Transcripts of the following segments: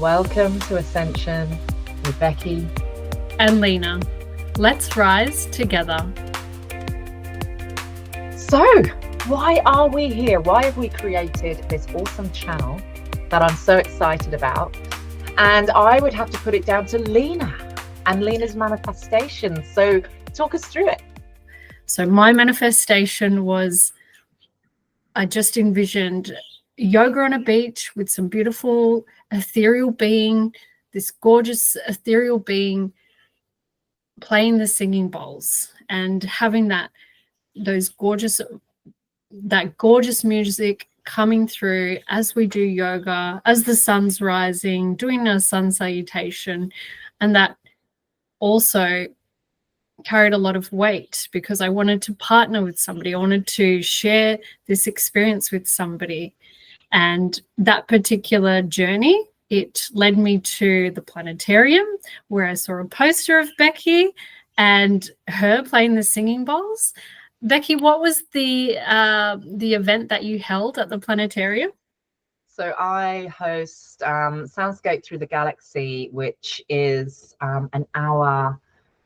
Welcome to Ascension with Becky and Lina. Let's rise together. So, why are we here? Why have we created this awesome channel that I'm so excited about? And I would have to put it down to Lina and Lina's manifestation. So, talk us through it. So, my manifestation was I just envisioned yoga on a beach with some beautiful ethereal being, this gorgeous ethereal being playing the singing bowls and having that gorgeous music coming through as we do yoga, as the sun's rising, doing a sun salutation. And that also carried a lot of weight because I wanted to partner with somebody. I wanted to share this experience with somebody. And that particular journey, it led me to the planetarium where I saw a poster of Becky and her playing the singing bowls. Becky, what was the event that you held at the planetarium? So I host Soundscape Through the Galaxy, which is an hour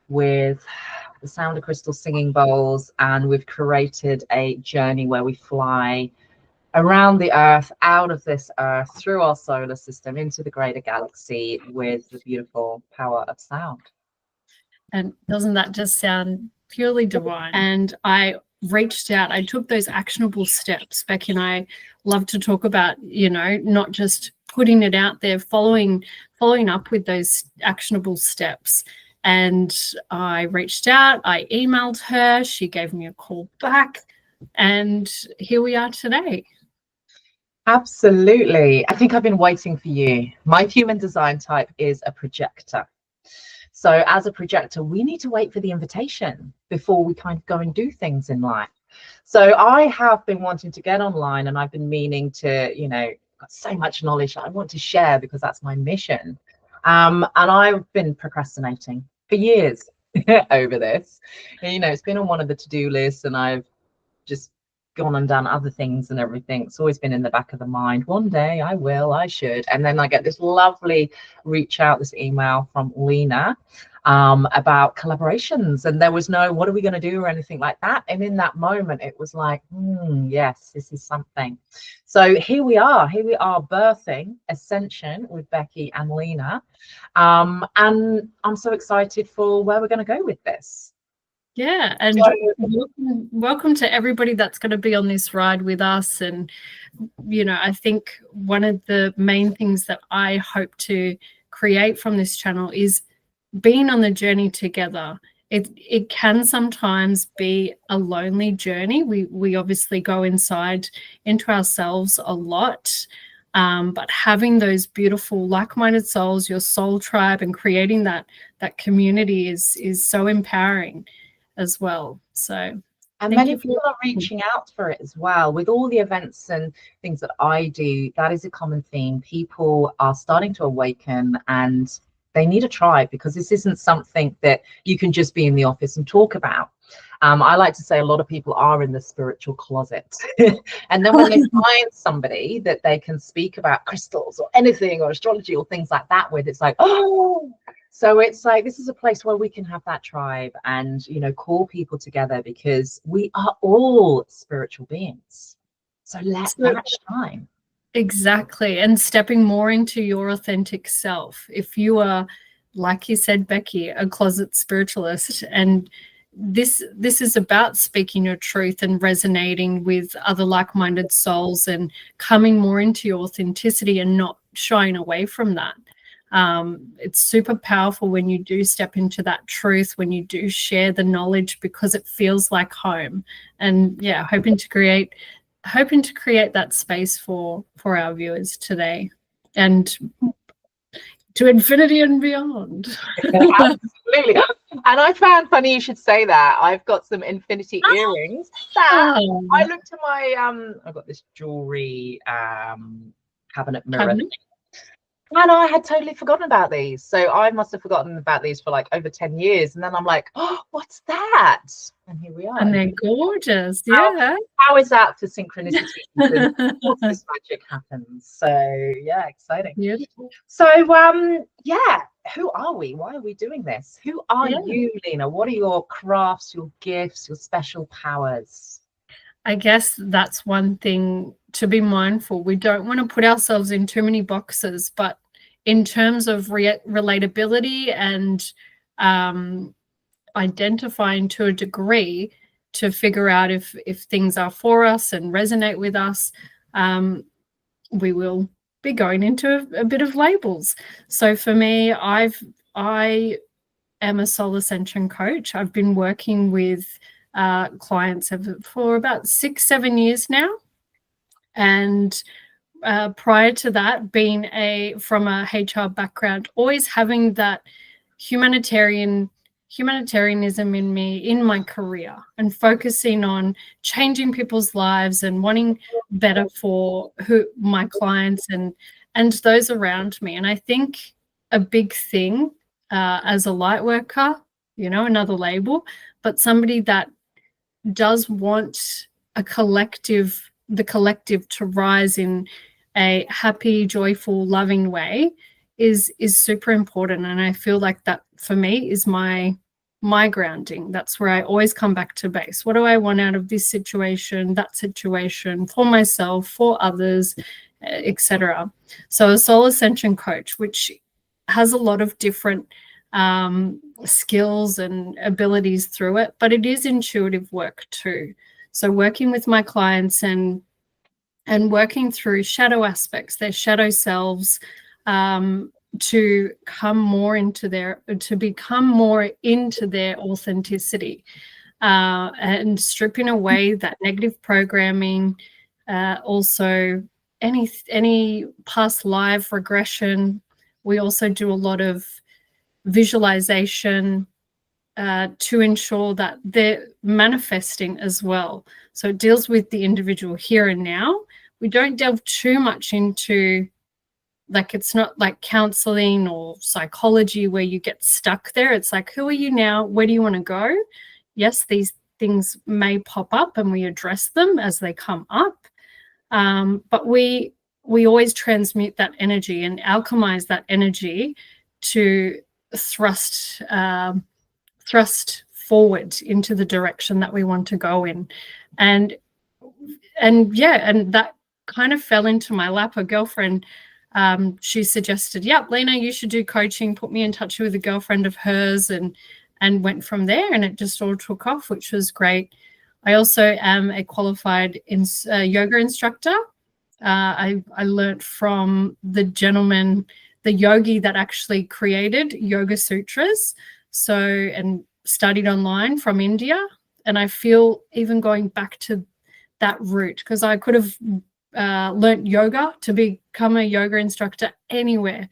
with the sound of crystal singing bowls, and we've created a journey where we fly around the earth, out of this earth, through our solar system, into the greater galaxy with the beautiful power of sound. And doesn't that just sound purely divine? And I reached out, I took those actionable steps. Becky and I love to talk about, not just putting it out there, following up with those actionable steps. And I reached out, I emailed her, she gave me a call back, and here we are today. Absolutely. I think I've been waiting for you. My human design type is a projector. So as a projector, we need to wait for the invitation before we kind of go and do things in life. So I have been wanting to get online, and I've been meaning to, got so much knowledge that I want to share because that's my mission. And I've been procrastinating for years over this. It's been on one of the to-do lists, and I've just gone and done other things and everything. It's always been in the back of the mind. One day I will, I should. And then I get this lovely this email from Lina about collaborations, and there was no what are we going to do or anything like that. And in that moment it was like, yes, this is something. So here we are birthing Ascension with Becky and Lina, and I'm so excited for where we're going to go with this. Yeah, and welcome to everybody that's going to be on this ride with us. And I think one of the main things that I hope to create from this channel is being on the journey together. It can sometimes be a lonely journey. We obviously go inside into ourselves a lot, but having those beautiful like-minded souls, your soul tribe, and creating that community is so empowering as well. So and many people are reaching out for it as well. With all the events and things that I do, that is a common theme. People are starting to awaken, and they need a tribe, because this isn't something that you can just be in the office and talk about. I like to say a lot of people are in the spiritual closet. And then when they find somebody that they can speak about crystals or anything or astrology or things like that with, it's like, oh. So it's like, this is a place where we can have that tribe and, call people together, because we are all spiritual beings. So let's match time. Exactly. And stepping more into your authentic self. If you are, like you said, Becky, a closet spiritualist, and this is about speaking your truth and resonating with other like-minded souls and coming more into your authenticity and not shying away from that. It's super powerful when you do step into that truth, when you do share the knowledge, because it feels like home. And yeah, hoping to create that space for our viewers today, and to infinity and beyond. Absolutely. And I found funny you should say that. I've got some infinity earrings that I looked at my I've got this jewelry cabinet mirror thing. And I had totally forgotten about these. So I must have forgotten about these for like over 10 years. And then I'm like, oh, what's that? And here we are. And they're gorgeous. How, Yeah. how is that for synchronicity? Because of course this magic happens. So yeah, exciting. Beautiful. So yeah, who are we? Why are we doing this? Who are you, Lina? What are your crafts, your gifts, your special powers? I guess that's one thing to be mindful. We don't want to put ourselves in too many boxes, but in terms of relatability and identifying to a degree to figure out if things are for us and resonate with us, we will be going into a bit of labels. So for me, I am a soul ascension coach. I've been working with clients for about 6-7 years now, and prior to that, being from a HR background, always having that humanitarianism in me in my career, and focusing on changing people's lives and wanting better for my clients and those around me. And I think a big thing as a light worker, another label, but somebody that does want the collective to rise in a happy, joyful, loving way is super important. And I feel like that for me is my grounding. That's where I always come back to base. What do I want out of this situation, that situation, for myself, for others, etc. So a soul ascension coach, which has a lot of different skills and abilities through it, but it is intuitive work too. So working with my clients and working through shadow aspects, their shadow selves, to become more into their authenticity, and stripping away that negative programming, also any past life regression. We also do a lot of visualization to ensure that they're manifesting as well. So it deals with the individual here and now. We don't delve too much into, like, it's not like counseling or psychology where you get stuck there. It's like, who are you now? Where do you want to go? Yes, these things may pop up and we address them as they come up. But we always transmute that energy and alchemize that energy to thrust forward into the direction that we want to go in. And that kind of fell into my lap. A girlfriend, she suggested, Lina, you should do coaching, put me in touch with a girlfriend of hers, and went from there, and it just all took off, which was great. I also am a qualified yoga instructor. I learnt from the gentleman, the yogi that actually created Yoga Sutras, and studied online from India. And I feel even going back to that route, because I could have learnt yoga to become a yoga instructor anywhere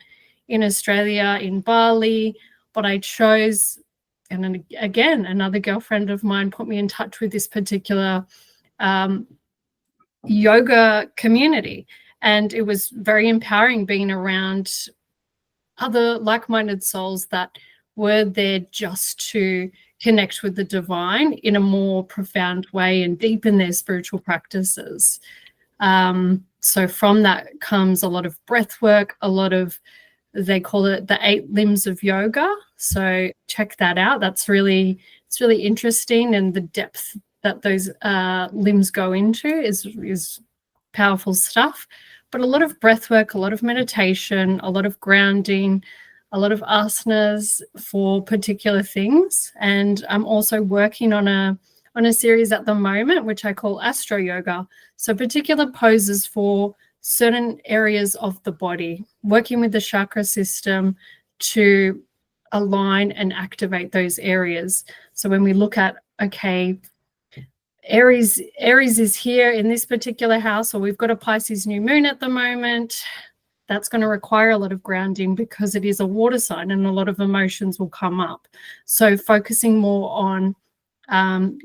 in Australia, in Bali, but I chose, and then again, another girlfriend of mine put me in touch with this particular yoga community, and it was very empowering being around other like-minded souls that were there just to connect with the divine in a more profound way and deepen their spiritual practices. So from that comes a lot of breath work, a lot of, they call it the 8 limbs of yoga. So check that out. It's really interesting, and the depth that those limbs go into is powerful stuff. But a lot of breath work, a lot of meditation, a lot of grounding, a lot of asanas for particular things. And I'm also working on a series at the moment, which I call Astro Yoga. So particular poses for certain areas of the body, working with the chakra system to align and activate those areas. So when we look at, okay, Aries is here in this particular house, or we've got a Pisces new moon at the moment, that's going to require a lot of grounding because it is a water sign and a lot of emotions will come up. So focusing more on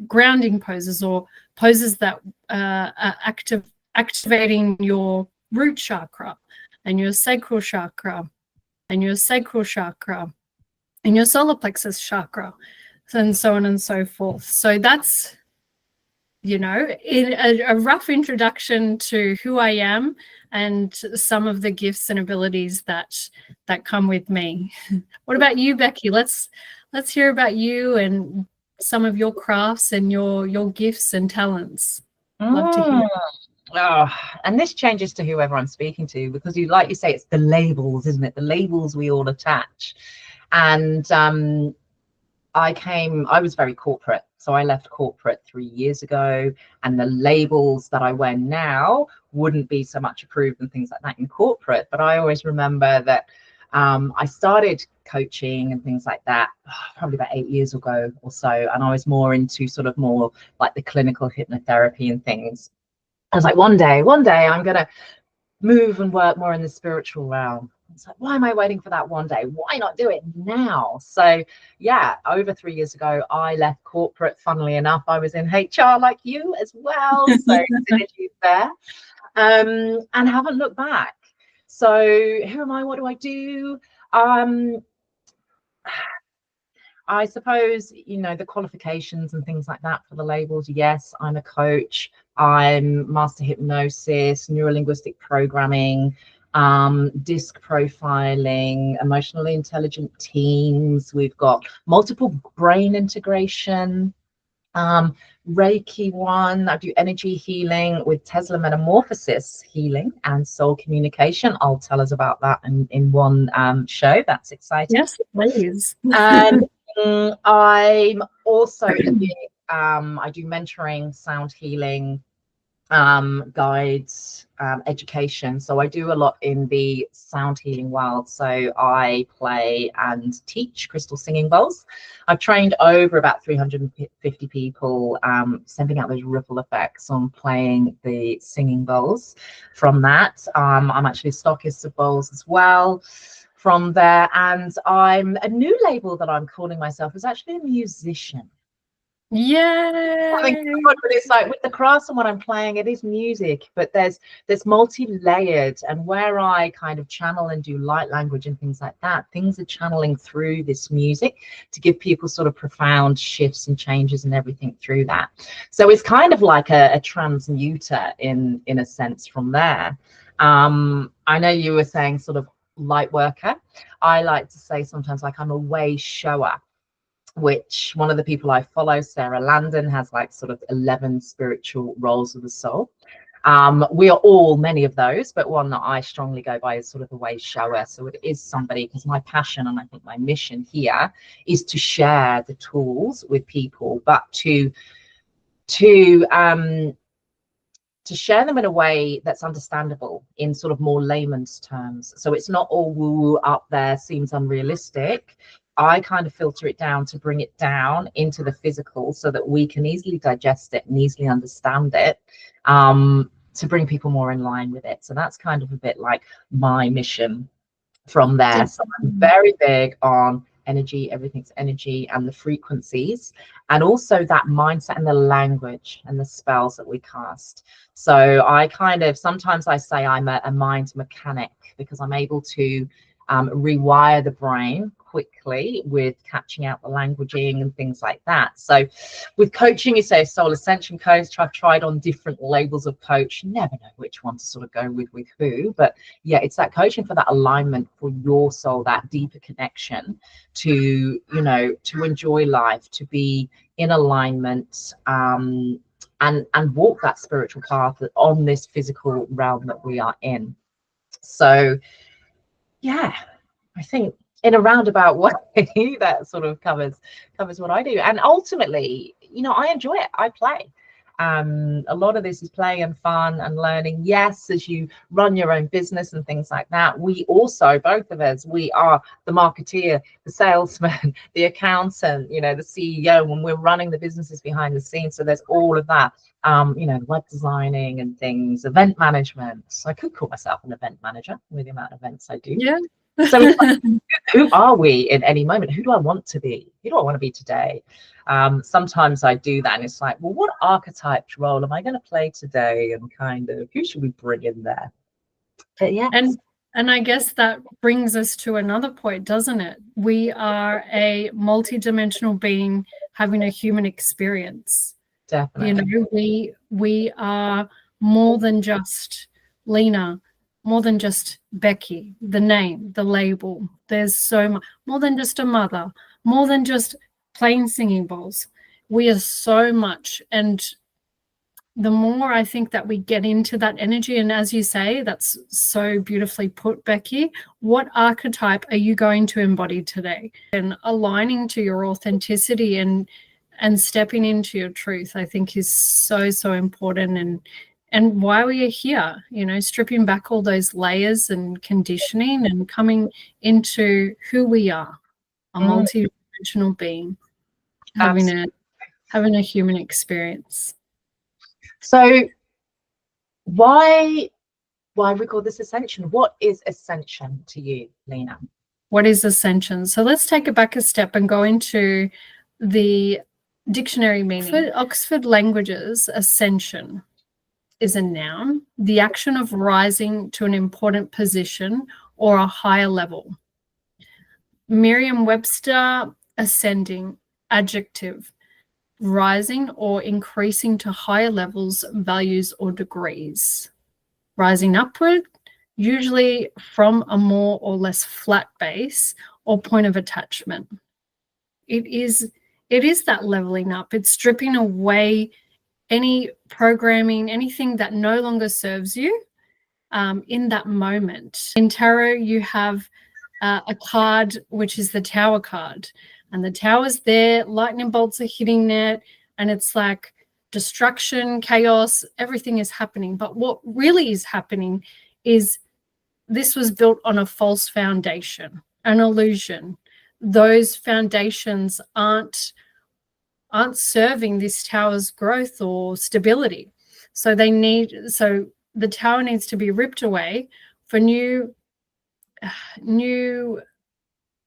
grounding poses, or poses that are activating your root chakra, and your sacral chakra, and your sacral chakra, and your solar plexus chakra, and so on and so forth. So that's, you know, in a rough introduction to who I am and some of the gifts and abilities that come with me. What about you, Becky? Let's hear about you and some of your crafts and your gifts and talents. Love to hear. Oh, and this changes to whoever I'm speaking to, because you, like you say, it's the labels, isn't it? The labels we all attach. And I was very corporate. So I left corporate 3 years ago, and the labels that I wear now wouldn't be so much approved and things like that in corporate. But I always remember that I started coaching and things like that probably about 8 years ago or so. And I was more into sort of more like the clinical hypnotherapy and things. I was like, one day I'm going to move and work more in the spiritual realm. It's like, why am I waiting for that one day? Why not do it now? So yeah, over 3 years ago, I left corporate. Funnily enough, I was in HR like you as well. So synergies there, and haven't looked back. So who am I? What do I do? I suppose, you know, the qualifications and things like that for the labels. Yes, I'm a coach. I'm master hypnosis, neurolinguistic programming, disc profiling, emotionally intelligent teams. We've got multiple brain integration, Reiki one. I do energy healing with Tesla metamorphosis healing and soul communication. I'll tell us about that in one show. That's exciting. Yes, please. And I'm also I do mentoring, sound healing, guides, education. So I do a lot in the sound healing world. So I play and teach crystal singing bowls. I've trained over about 350 people, sending out those ripple effects on playing the singing bowls. From that, I'm actually a stockist of bowls as well. From there, and I'm a new label that I'm calling myself is actually a musician. Yeah. But it's like with the crafts and what I'm playing, it is music, but there's multi-layered, and where I kind of channel and do light language and things like that, things are channeling through this music to give people sort of profound shifts and changes and everything through that. So it's kind of like a transmuter in a sense from there. I know you were saying sort of light worker. I like to say sometimes like I'm a way shower, which one of the people I follow, Sarah Landon, has like sort of 11 spiritual roles of the soul. We are all many of those, but one that I strongly go by is sort of the way shower. So it is somebody, because my passion and I think my mission here is to share the tools with people, but to share them in a way that's understandable in sort of more layman's terms. So it's not all woo up there, seems unrealistic. I kind of filter it down to bring it down into the physical so that we can easily digest it and easily understand it, to bring people more in line with it. So that's kind of a bit like my mission from there. So I'm very big on energy, everything's energy, and the frequencies, and also that mindset and the language and the spells that we cast. So I kind of, sometimes I say I'm a mind mechanic, because I'm able to rewire the brain quickly with catching out the languaging and things like that. So with coaching, you say soul ascension coach. I've tried on different labels of coach, never know which one to sort of go with who, but yeah, it's that coaching for that alignment for your soul, that deeper connection to, you know, to enjoy life, to be in alignment, and walk that spiritual path on this physical realm that we are in. So yeah, I think in a roundabout way that sort of covers what I do. And ultimately, you know, I enjoy it. I play. A lot of this is play and fun and learning. Yes, as you run your own business and things like that, we also, both of us, we are the marketeer, the salesman, the accountant, you know, the CEO, when we're running the businesses behind the scenes. So there's all of that, you know, web designing and things, event management. So I could call myself an event manager with the amount of events I do. Yeah. So it's like, who are we in any moment? Who do I want to be? Who do I want to be today? Sometimes I do that, and it's like, well, what archetype role am I going to play today? And kind of, who should we bring in there? But yeah. And And I guess that brings us to another point, doesn't it? We are a multidimensional being having a human experience. Definitely. You know, we are more than just Lina, more than just Becky, the name, the label. There's so much more than just a mother, more than just plain singing bowls. We are so much. And the more I think that we get into that energy, and as you say, that's so beautifully put, Becky, what archetype are you going to embody today? And aligning to your authenticity and stepping into your truth, I think is so, so important, and why we are here, you know, stripping back all those layers and conditioning and coming into who we are, a multi-dimensional being, having a human experience. So why we call this ascension? What is ascension to you, Lina? What is ascension? So let's take it back a step and go into the dictionary meaning. For Oxford Languages, ascension is a noun, the action of rising to an important position or a higher level. Merriam-Webster, ascending, adjective, rising or increasing to higher levels, values, or degrees. Rising upward, usually from a more or less flat base or point of attachment. It is that leveling up. It's stripping away any programming, anything that no longer serves you in that moment. In tarot, you have a card, which is the Tower card. And the tower's there, lightning bolts are hitting it, and it's like destruction, chaos, everything is happening. But what really is happening is this was built on a false foundation, an illusion. Those foundations aren't serving this tower's growth or stability. So the tower needs to be ripped away for new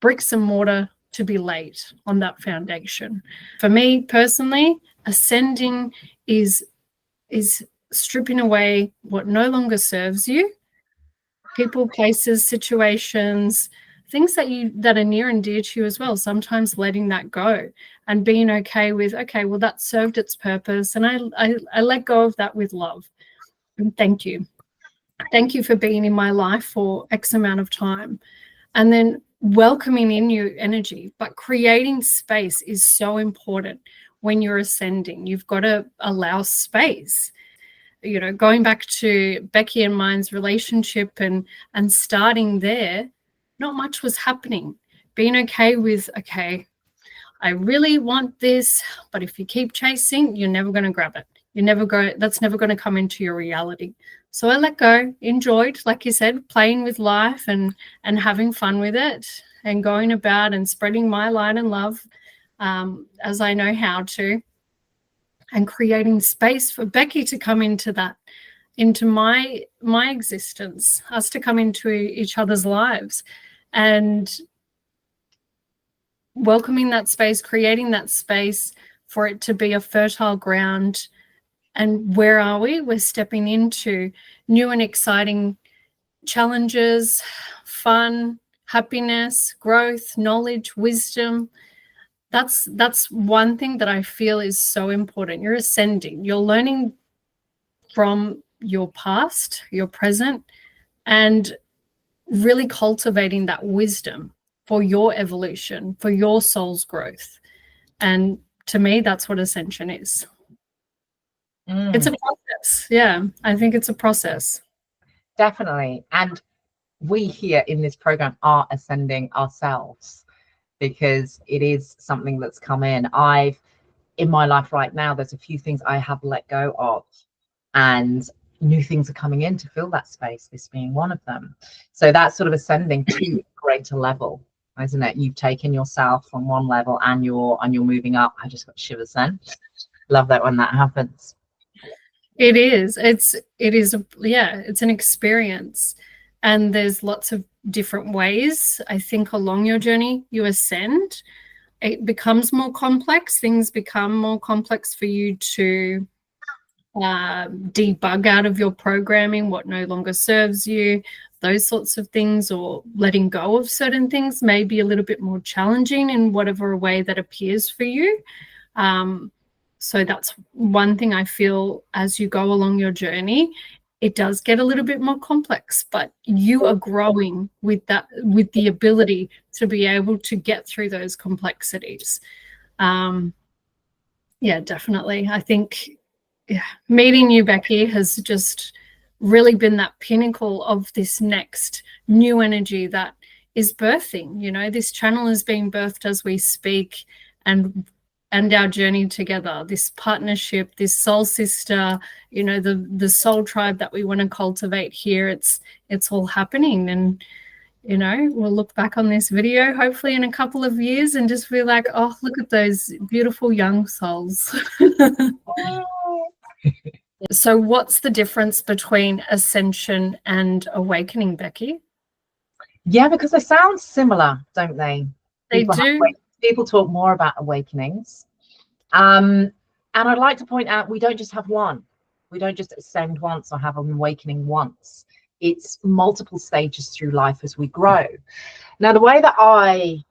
bricks and mortar to be laid on that foundation. For me personally, ascending is stripping away what no longer serves you, people, places, situations, things that are near and dear to you as well. Sometimes letting that go and being okay with, okay, well, that served its purpose, and I let go of that with love. And thank you for being in my life for X amount of time. And then welcoming in new energy, but creating space is so important when you're ascending. You've got to allow space. You know, going back to Becky and mine's relationship and starting there, not much was happening. Being okay with, okay, I really want this, but if you keep chasing, you're never going to grab it. That's never going to come into your reality. So I let go, enjoyed, like you said, playing with life and having fun with it and going about and spreading my light and love as I know how to, and creating space for Becky to come into that, into my existence, us to come into each other's lives, and welcoming that space, creating that space for it to be a fertile ground. And where are we? We're stepping into new and exciting challenges, fun, happiness, growth, knowledge, wisdom. That's one thing that I feel is so important. You're ascending. You're learning from your past, your present, and really cultivating that wisdom for your evolution, for your soul's growth. And to me, that's what ascension is. It's a process. Yeah, I think it's a process. Definitely. And we here in this program are ascending ourselves, because it is something that's come in. In my life right now, there's a few things I have let go of, and new things are coming in to fill that space, this being one of them. So that's sort of ascending to a greater level, isn't it? You've taken yourself from one level and you're moving up. I just got shivers then. Love that when that happens. It is. It's an experience, and there's lots of different ways. I think along your journey, you ascend. It becomes more complex. Things become more complex for you to debug out of your programming what no longer serves you. those sorts of things, or letting go of certain things may be a little bit more challenging in whatever way that appears for you. So that's one thing I feel as you go along your journey. It does get a little bit more complex, but you are growing with that, with the ability to be able to get through those complexities. Yeah, definitely. I think meeting you, Becky, has just really been that pinnacle of this next new energy that is birthing. You know, this channel is being birthed as we speak, and our journey together, this partnership, this soul sister, you know, the soul tribe that we want to cultivate here. It's all happening, and you know, we'll look back on this video hopefully in a couple of years and just be like, oh, look at those beautiful young souls. So what's the difference between ascension and awakening, Becky? Yeah, because they sound similar, don't they? They do. People talk more about awakenings. And I'd like to point out, we don't just have one. We don't just ascend once or have an awakening once. It's multiple stages through life as we grow. Now, the way that I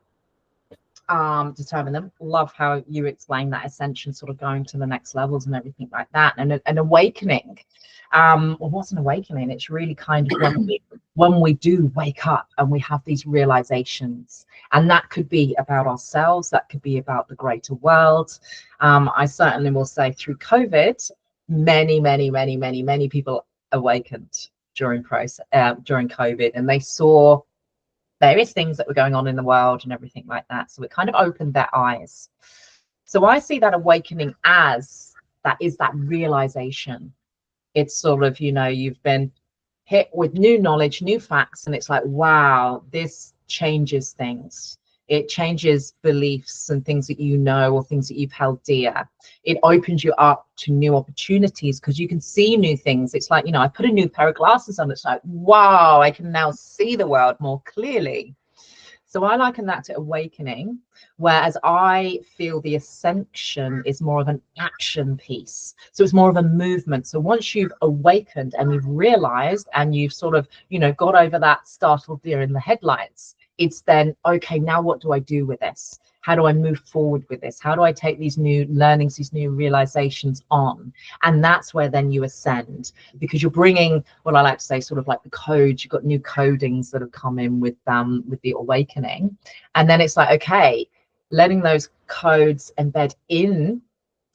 determine them, love how you explain that ascension, sort of going to the next levels and everything like that. And an awakening, well, what's an awakening? It's really kind of when we do wake up and we have these realizations, and that could be about ourselves, that could be about the greater world. I certainly will say through COVID, many people awakened during COVID, and they saw various things that were going on in the world and everything like that. So it kind of opened their eyes. So I see that awakening as that is that realization. It's sort of, you know, you've been hit with new knowledge, new facts, and it's like, wow, this changes things. It changes beliefs and things that you know, or things that you've held dear. It opens you up to new opportunities because you can see new things. It's like, you know, I put a new pair of glasses on. It's like, wow, I can now see the world more clearly. So I liken that to awakening, whereas I feel the ascension is more of an action piece. So it's more of a movement. So once you've awakened and you've realized and you've sort of, you know, got over that startled deer in the headlights, it's then, okay, now what do I do with this? How do I move forward with this? How do I take these new learnings, these new realizations on? And that's where then you ascend, because you're bringing what I like to say, sort of like the codes. You've got new codings that have come in with the awakening. And then it's like, okay, letting those codes embed in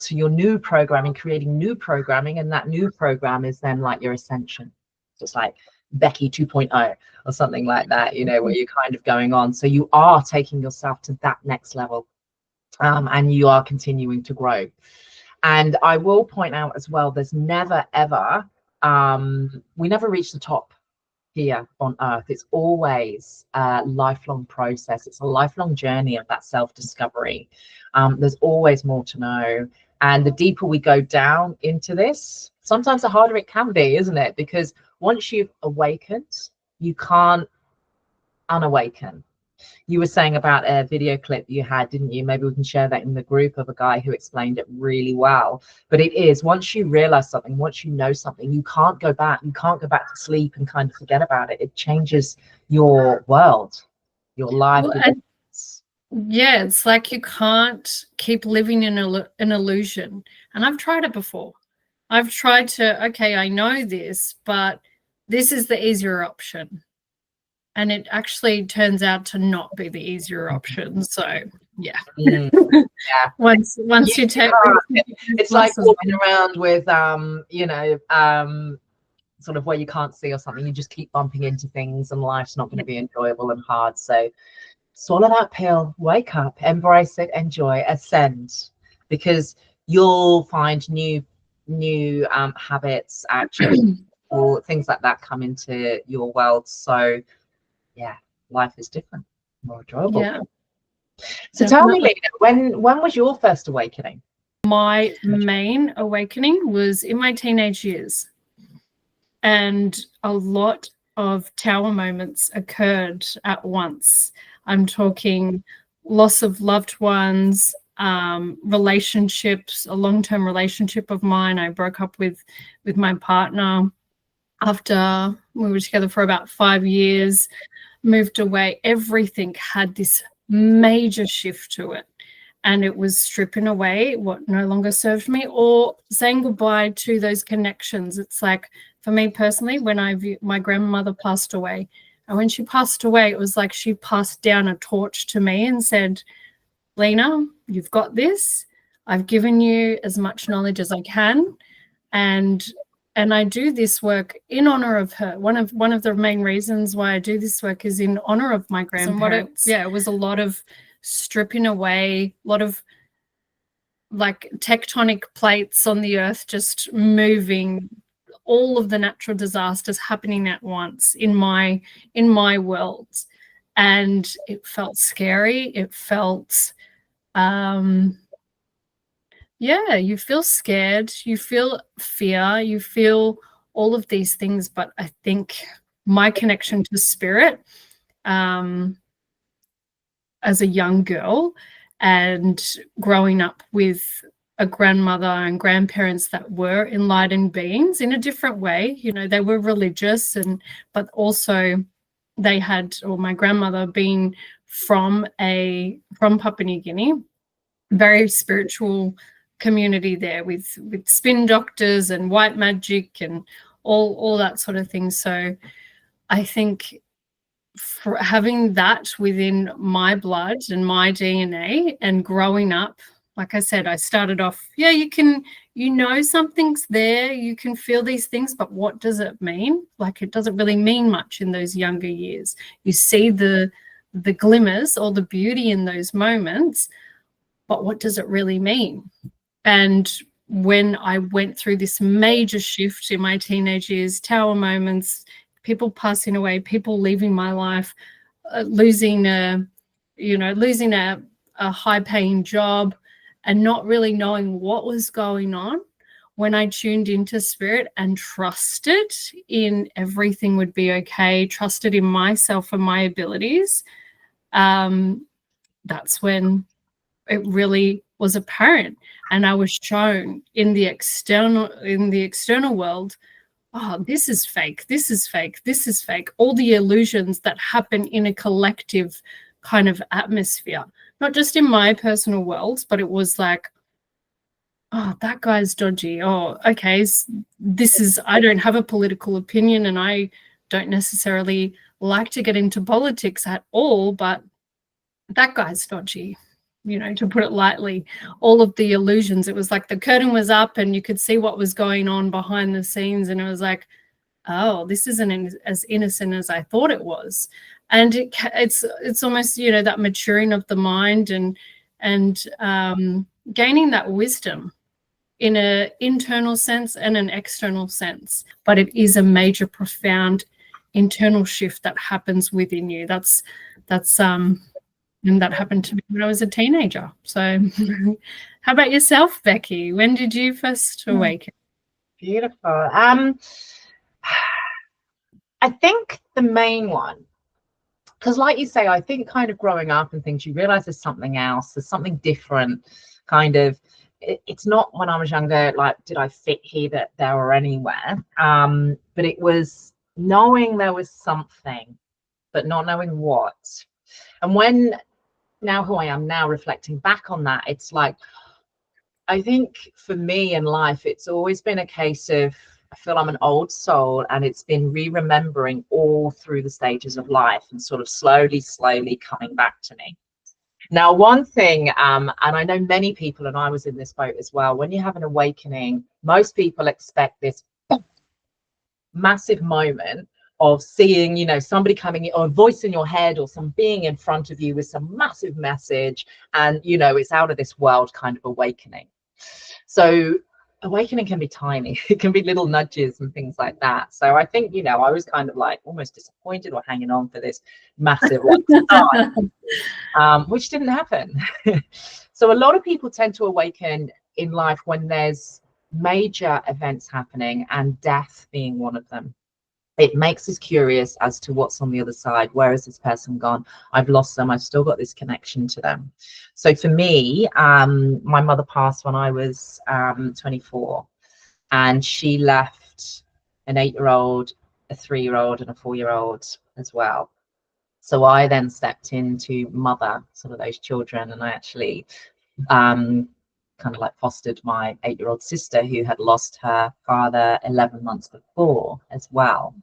to your new programming, creating new programming. And that new program is then like your ascension. Just like Becky 2.0 or something like that, you know, where you're kind of going on. So you are taking yourself to that next level, and you are continuing to grow. And I will point out as well, there's never ever, we never reach the top here on earth. It's always a lifelong process. It's a lifelong journey of that self-discovery. There's always more to know. And the deeper we go down into this, sometimes the harder it can be, isn't it? Because once you've awakened, you can't unawaken. You were saying about a video clip you had, didn't you? Maybe we can share that in the group, of a guy who explained it really well. But it is, once you realize something, once you know something, you can't go back. You can't go back to sleep and kind of forget about it. It changes your world, your life. Well, yeah, it's like you can't keep living in an illusion. And I've tried it before. I've tried to, okay, I know this, but this is the easier option. And it actually turns out to not be the easier option. So yeah. Yeah. once you take it's like walking around with you know, sort of where you can't see or something. You just keep bumping into things and life's not going to be enjoyable and hard. So swallow that pill, wake up, embrace it, enjoy, ascend, because you'll find new habits, actions, or things like that come into your world. So yeah, life is different, more enjoyable. Yeah. So tell me, Lina, when was your first awakening? My main awakening was in my teenage years, and a lot of tower moments occurred at once. I'm talking loss of loved ones, relationships, a long-term relationship of mine. I broke up with my partner. after we were together for about 5 years, moved away, everything had this major shift to it. And it was stripping away what no longer served me, or saying goodbye to those connections. It's like, for me personally, when my grandmother passed away, and when she passed away, it was like she passed down a torch to me and said, Lina, you've got this. I've given you as much knowledge as I can. And I do this work in honor of her. One of the main reasons why I do this work is in honor of my grandparents. It was a lot of stripping away, a lot of like tectonic plates on the earth just moving, all of the natural disasters happening at once in my world. And it felt scary. It felt you feel scared, you feel fear, you feel all of these things. But I think my connection to spirit as a young girl and growing up with a grandmother and grandparents that were enlightened beings in a different way, you know, they were religious, but also they had, or my grandmother being from Papua New Guinea, very spiritual community there with spin doctors and white magic and all that sort of thing. So I think for having that within my blood and my DNA and growing up, like I said, I started off, you know something's there, you can feel these things, but what does it mean? Like, it doesn't really mean much in those younger years. You see the glimmers or the beauty in those moments, but what does it really mean? And when I went through this major shift in my teenage years, tower moments, people passing away, people leaving my life, losing a high-paying job, and not really knowing what was going on, when I tuned into spirit and trusted in everything would be okay, trusted in myself and my abilities, that's when it really was apparent. And I was shown in the external world, oh, this is fake, this is fake, this is fake. All the illusions that happen in a collective kind of atmosphere, not just in my personal world, but it was like, oh, that guy's dodgy. Oh, okay, I don't have a political opinion and I don't necessarily like to get into politics at all, but that guy's dodgy, you know, to put it lightly. All of the illusions, it was like the curtain was up and you could see what was going on behind the scenes, and it was like, oh, this isn't as innocent as I thought it was. And it's almost, you know, that maturing of the mind and gaining that wisdom in an internal sense and an external sense. But it is a major, profound internal shift that happens within you. That's and that happened to me when I was a teenager. So how about yourself, Becky? When did you first awaken? Beautiful. I think the main one, because like you say, I think kind of growing up and things, you realize there's something else, there's something different, kind of. It's not when I was younger, like, did I fit here, there or anywhere? But it was knowing there was something, but not knowing what. And when now who I am now, reflecting back on that, it's like, I think for me in life, it's always been a case of, I feel I'm an old soul, and it's been remembering all through the stages of life and sort of slowly coming back to me. Now, one thing, and I know many people, and I was in this boat as well, when you have an awakening, most people expect this massive moment of seeing, you know, somebody coming in, or a voice in your head, or some being in front of you with some massive message, and, you know, it's out of this world kind of awakening. So awakening can be tiny, it can be little nudges and things like that. So I think, you know, I was kind of like almost disappointed or hanging on for this massive which didn't happen. So a lot of people tend to awaken in life when there's major events happening, and death being one of them. It makes us curious as to what's on the other side. Where has this person gone? I've lost them. I've still got this connection to them. So for me, my mother passed when I was 24, and she left an 8-year-old, a 3-year-old, and a 4-year-old as well. So I then stepped into mother sort of those children, and I actually kind of like fostered my 8-year-old sister who had lost her father 11 months before as well.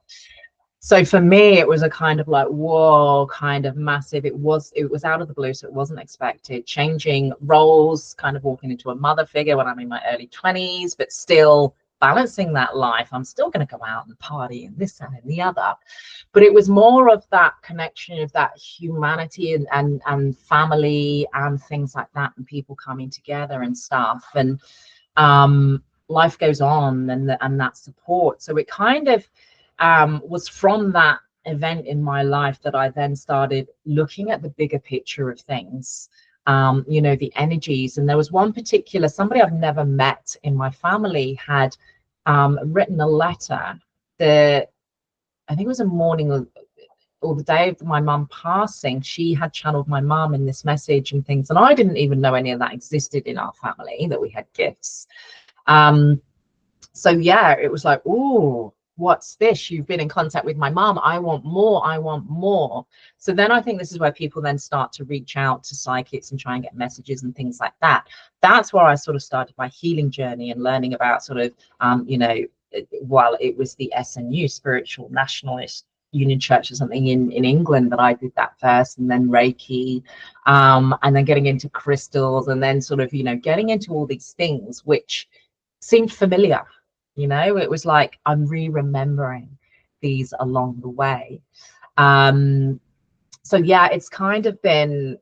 So for me, it was a kind of like, whoa, kind of massive. It was out of the blue, so it wasn't expected. Changing roles, kind of walking into a mother figure when I'm in my early 20s, but still balancing that life. I'm still going to go out and party and this and the other. But it was more of that connection of that humanity and family and things like that, and people coming together and stuff. And life goes on, and that support. So it kind of was from that event in my life that I then started looking at the bigger picture of things, you know, the energies. And there was one particular, somebody I've never met in my family had written a letter that I think it was a morning or the day of my mum passing. She had channeled my mum in this message and things, and I didn't even know any of that existed in our family, that we had gifts. So yeah, it was like, ooh, what's this? You've been in contact with my mom. I want more. I want more. So then I think this is where people then start to reach out to psychics and try and get messages and things like that. That's where I sort of started my healing journey and learning about sort of, you know, while it was the SNU, Spiritual Nationalist Union Church or something in England, that I did that first, and then Reiki, and then getting into crystals, and then sort of, you know, getting into all these things which seemed familiar. You know, it was like I'm remembering these along the way. So yeah, it's kind of been,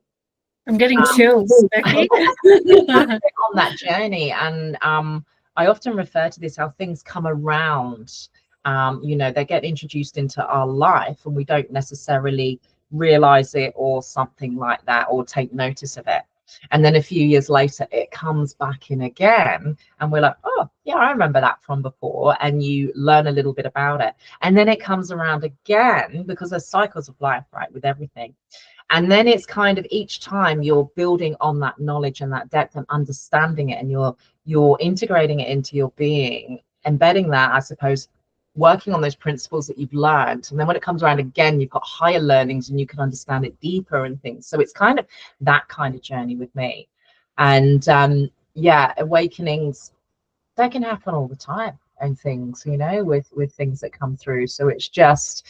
I'm getting chills, Becky. on that journey. And I often refer to this, how things come around. You know, they get introduced into our life and we don't necessarily realize it or something like that, or take notice of it. And then a few years later, it comes back in again, and we're like, oh, yeah, I remember that from before. And you learn a little bit about it. And then it comes around again, because there's cycles of life, right, with everything. And then it's kind of each time you're building on that knowledge and that depth and understanding it, and you're integrating it into your being, embedding that, I suppose, working on those principles that you've learned. And then when it comes around again, you've got higher learnings and you can understand it deeper and things. So it's kind of that kind of journey with me. And yeah, awakenings, they can happen all the time, and things, you know, with things that come through. So it's just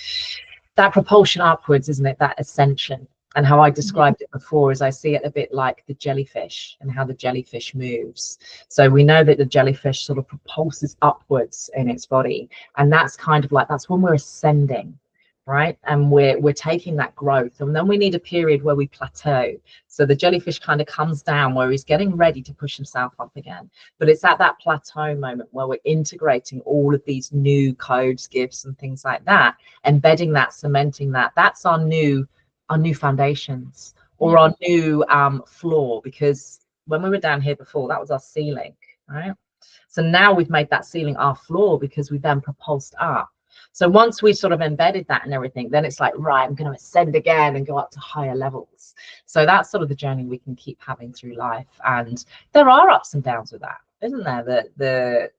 that propulsion upwards, isn't it? That ascension. And how I described it before is I see it a bit like the jellyfish and how the jellyfish moves. So we know that the jellyfish sort of propulses upwards in its body. And that's kind of like, that's when we're ascending, right? And we're taking that growth. And then we need a period where we plateau. So the jellyfish kind of comes down where he's getting ready to push himself up again. But it's at that plateau moment where we're integrating all of these new codes, gifts, and things like that, embedding that, cementing that. That's our new foundations, or our new floor, because when we were down here before, that was our ceiling, right? So now we've made that ceiling our floor, because we then propulsed up. So once we sort of embedded that and everything, then it's like, right, I'm going to ascend again and go up to higher levels. So that's sort of the journey we can keep having through life. And there are ups and downs with that, isn't there? The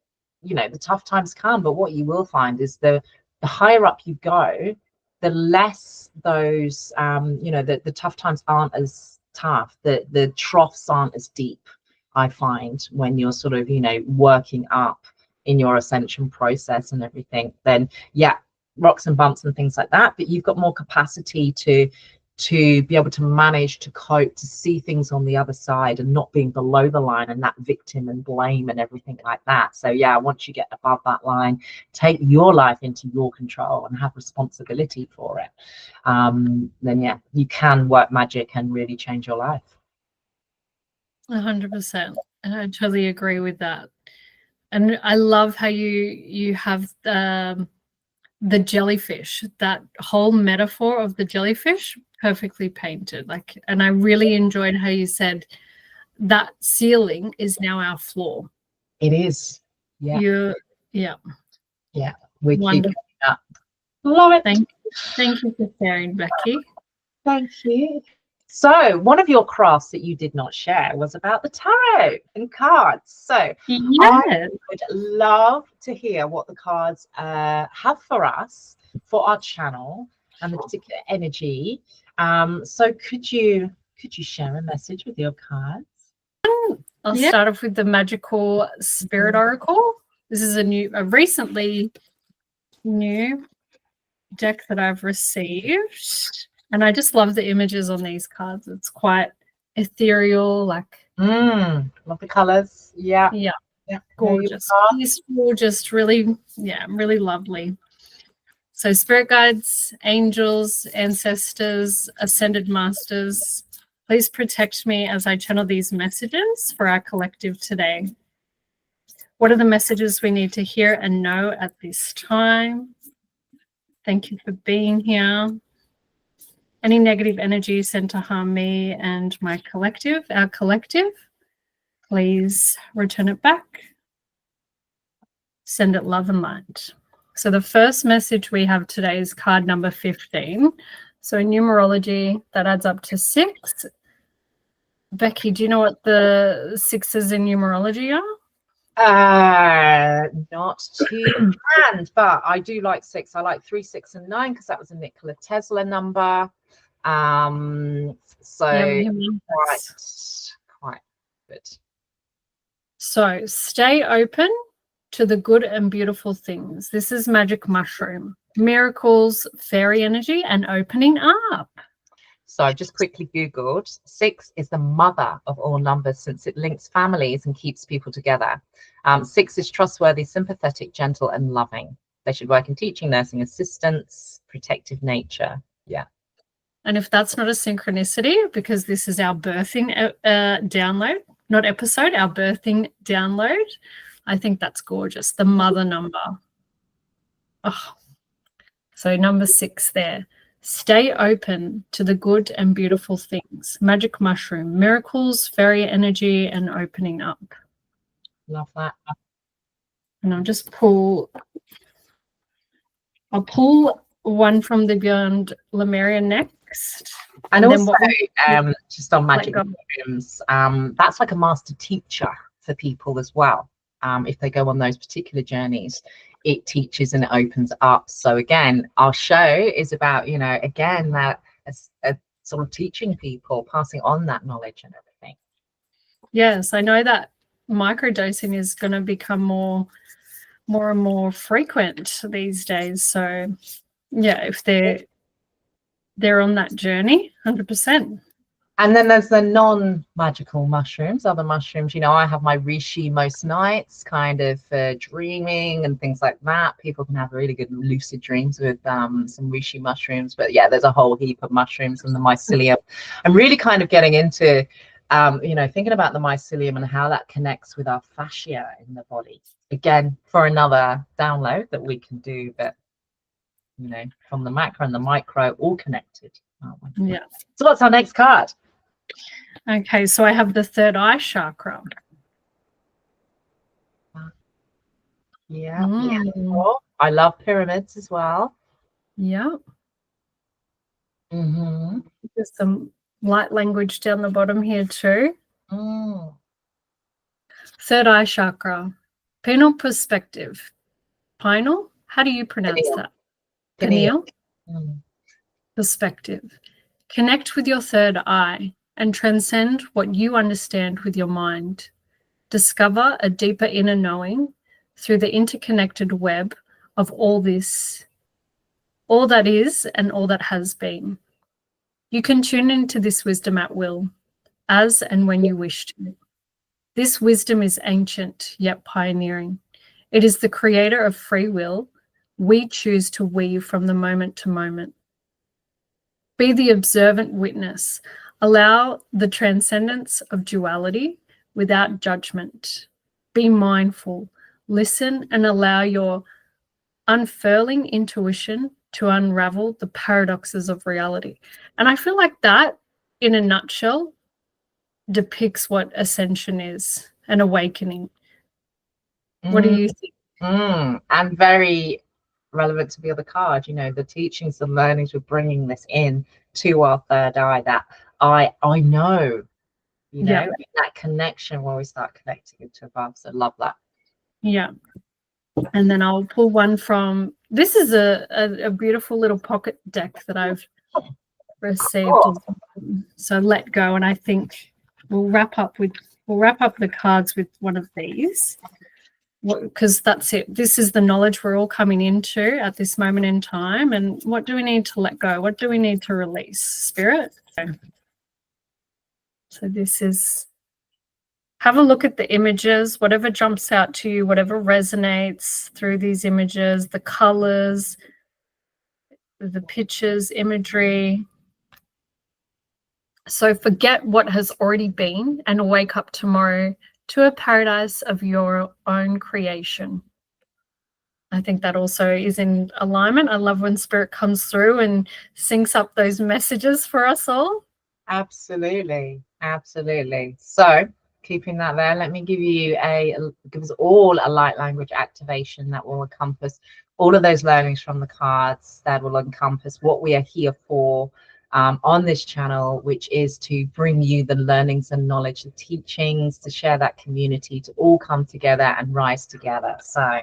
you know, the tough times come, but what you will find is the higher up you go, the less those, you know, the tough times aren't as tough, the troughs aren't as deep, I find, when you're sort of, you know, working up in your ascension process and everything. Then yeah, rocks and bumps and things like that, but you've got more capacity to be able to manage, to cope, to see things on the other side, and not being below the line and that victim and blame and everything like that. So yeah, once you get above that line, take your life into your control and have responsibility for it, then yeah, you can work magic and really change your life. 100%. And I totally agree with that. And I love how you have the jellyfish, that whole metaphor of the jellyfish perfectly painted. Like, and I really enjoyed how you said that ceiling is now our floor. It is. Yeah. Yeah. We Wonderful. keep up. Love it. Thank you for sharing, Becky. Thank you. So one of your crafts that you did not share was about the tarot and cards. So I Yes. would love to hear what the cards have for us, for our channel, and the particular energy. So could you share a message with your cards? I'll start off with the Magical Spirit Oracle. This is a recently new deck that I've received, and I just love the images on these cards. It's quite ethereal, like Love the colors. Yeah, gorgeous, peaceful, just really lovely. So spirit guides, angels, ancestors, ascended masters, please protect me as I channel these messages for our collective today. What are the messages we need to hear and know at this time? Thank you for being here. Any negative energy sent to harm me and my collective, our collective, please return it back. Send it love and light. So the first message we have today is card number 15. So in numerology, that adds up to 6. Becky, do you know what the 6s in numerology are? Not too hand, but I do like 6. I like 3, 6, and 9 because that was a Nikola Tesla number. So quite good. So stay open to the good and beautiful things. This is magic mushroom, miracles, fairy energy, and opening up. So I've just quickly Googled. 6 is the mother of all numbers since it links families and keeps people together. 6 is trustworthy, sympathetic, gentle, and loving. They should work in teaching, nursing, assistance, protective nature. Yeah. And if that's not a synchronicity, because this is our birthing download, not episode, our birthing download, I think that's gorgeous. The mother number. Oh. So number 6 there. Stay open to the good and beautiful things. Magic mushroom, miracles, fairy energy, and opening up. Love that. And I'll pull one from the Beyond Lemuria next. And also, just on magic mushrooms, that's like a master teacher for people as well. If they go on those particular journeys, it teaches and it opens up. So again, our show is about, again, that sort of teaching people, passing on that knowledge and everything. Yes, I know that microdosing is going to become more and more frequent these days. So yeah, if they're on that journey, 100%. And then there's the non-magical mushrooms, other mushrooms. I have my reishi most nights, kind of dreaming and things like that. People can have really good lucid dreams with some reishi mushrooms. But yeah, there's a whole heap of mushrooms and the mycelium. I'm really kind of getting into, thinking about the mycelium and how that connects with our fascia in the body. Again, for another download that we can do, but from the macro and the micro, all connected. Yeah. So what's our next card? Okay, so I have the third eye chakra. Yeah. Oh, I love pyramids as well. Yeah. There's some light language down the bottom here too. Third eye chakra, pineal perspective. Pineal? How do you pronounce that? Pineal. Perspective. Connect with your third eye and transcend what you understand with your mind. Discover a deeper inner knowing through the interconnected web of all this, all that is and all that has been. You can tune into this wisdom at will, as and when you wish to. This wisdom is ancient yet pioneering. It is the creator of free will we choose to weave from the moment to moment. Be the observant witness. Allow the transcendence of duality without judgment. Be mindful. Listen and allow your unfurling intuition to unravel the paradoxes of reality. And I feel like that, in a nutshell, depicts what Ascension is, an awakening. What do you think? And very relevant to the other card, the teachings and learnings, we're bringing this in to our third eye, that I know, you know, Yeah. that connection when we start connecting into above. So love that. Yeah. And then I'll pull one from, this is a beautiful little pocket deck that I've received. So let go. And I think we'll wrap up the cards with one of these, because that's it. This is the knowledge we're all coming into at this moment in time. And what do we need to let go? What do we need to release? Spirit. So this is, have a look at the images, whatever jumps out to you, whatever resonates through these images, the colors, the pictures, imagery. So forget what has already been and wake up tomorrow to a paradise of your own creation. I think that also is in alignment. I love when Spirit comes through and syncs up those messages for us all. Absolutely. Absolutely. So keeping that there, let me give us all a light language activation that will encompass all of those learnings from the cards, that will encompass what we are here for on this channel, which is to bring you the learnings and knowledge, the teachings, to share that community, to all come together and rise together. So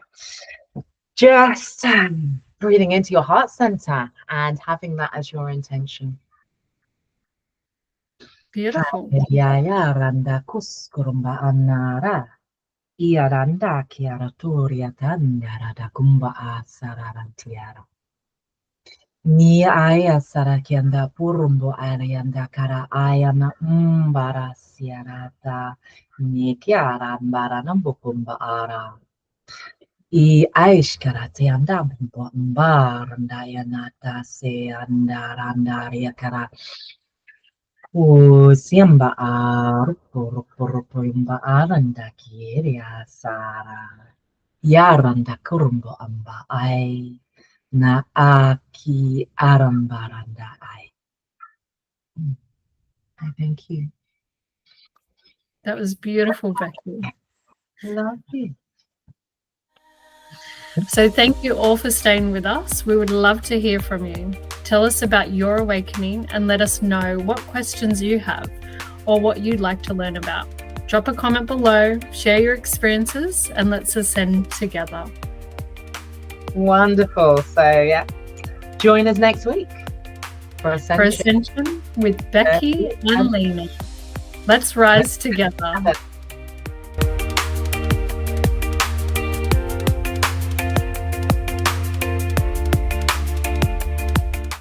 just breathing into your heart center and having that as your intention. Beautiful. Ya randa kuskurumba anara. Ia randa kiara turia tandara da kumba asararantiara. Ni aya sarakianda purumbo arianda kara ayana mbara siarata. Ni kiara mbara nambukumba ara. I aishkara te anda bumbo mbaranda yanata se andaranda riakara. Siamba rupo imba aranda kieri asara. Yaranda kurumbo amba ai. Na aki arambaranda ai. I thank you. That was beautiful, Becky. Love you. So thank you all for staying with us. We would love to hear from you. Tell us about your awakening and let us know what questions you have or what you'd like to learn about. Drop a comment below, share your experiences, and let's ascend together. Wonderful. So yeah, join us next week for Ascension, with Becky and Lina. Let's rise together.